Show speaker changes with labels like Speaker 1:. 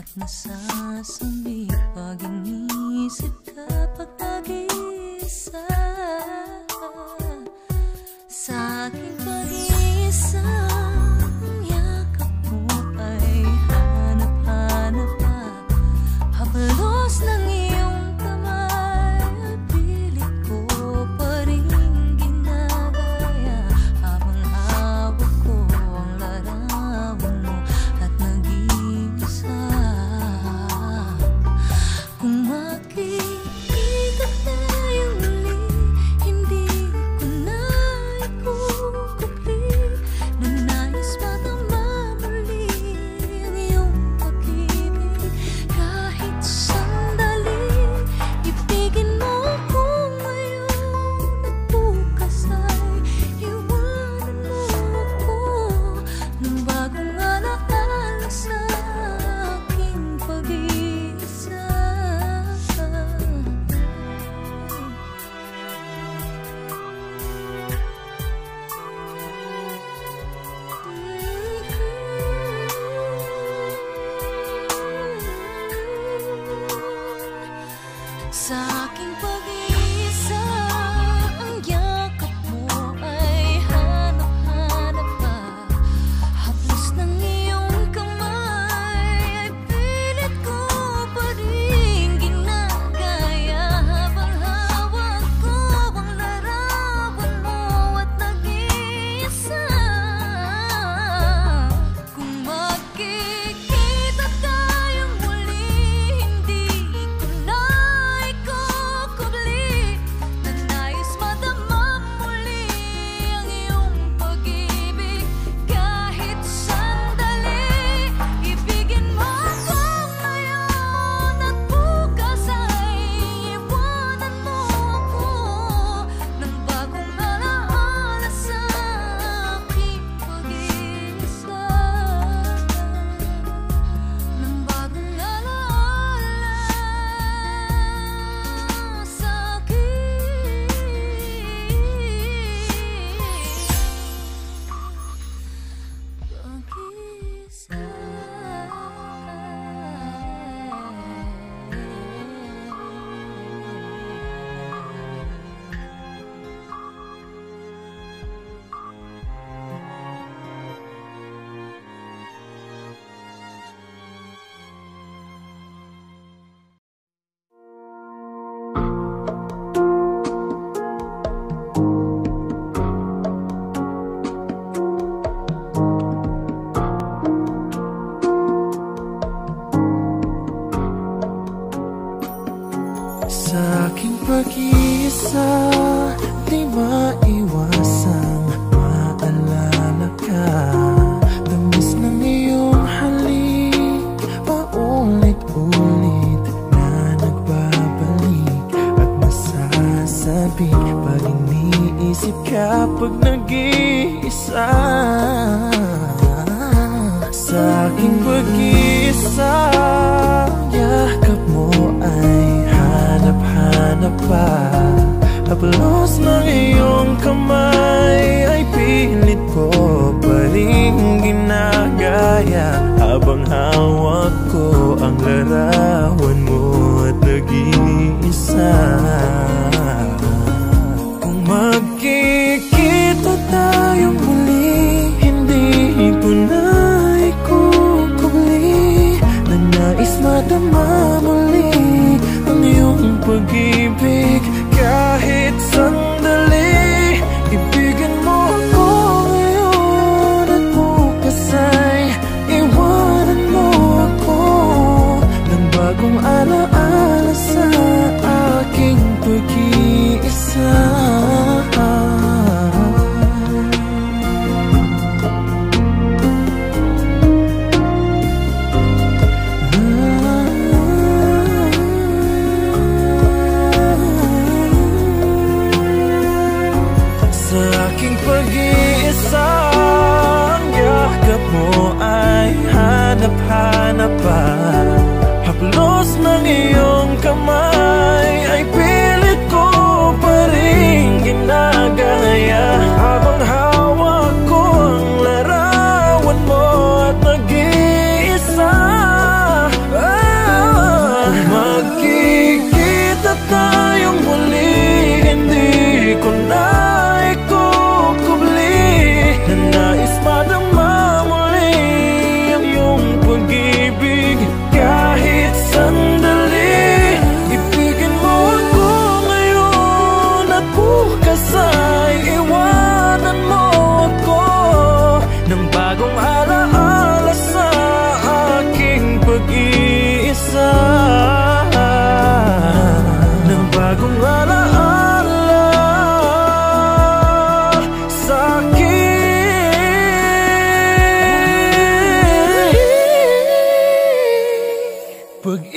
Speaker 1: at nasasabi pag inisip ka pag nag-iisa. Sa aking pag-iisa, ang yakap mo ay hanap-hanap pa. Hapalos ng iyong kamay at pilit ko pa rin ginagaya. Habang hawak ko ang larawan mo at nag-iisa. Kung makikita tayong muli, hindi ko na ikukupli na nais matama muli ang iyong pag-ibig. Kahit sandali, ibigin mo ako ngayon at bukas ay iwanan mo ako ng bagong alaala sa aking pag-iisa. Sa aking pag-iisa, ang yakap mo ay hanap-hanap pa. Haplos ng iyong kamay ay pilit ko pa rin ginagaya. Habang hawak ko ang larawan mo at nag-iisa. Kung makikita tayong muli, hindi ko na ikukubli na nais madama muli ang iyong pag-ibig. Kahit sandali, ibigin mo ako ngayon at bukas ay iwanan mo ako ng bagong alaala sa aking pag-iisa. Ng bagong alaala sa aking pag-iisa.
Speaker 2: Sa aking pag-iisa, di maiwasang maalala ka. Tamis ng iyong halik, paulit-ulit na nagbabalik. At masasabi pag iniisip ka pag nag-iisa. Sa aking pag-iisa, yakap mo ay hanap-hanap pa. Hapalos ng iyong kamay ay pilit ko pa rin ginagaya. Habang hawak ko ang larawan mo at nag-iisa. Kung magkikita tayong muli, hindi ko na ikukubli na nais madama muli ang iyong pag-ibig. Kahit sandali, ibigin mo ako ngayon at bukas ay iwanan mo ako ng bagong alaala sa aking pag-iisa. Pag-iisa, ang yakap mo ay hanap-hanap pa. Haplos ng iyong kamay ay pilit ko pa rin ginagaya. Habang hawak ko ang larawan mo at nag-iisa. Pag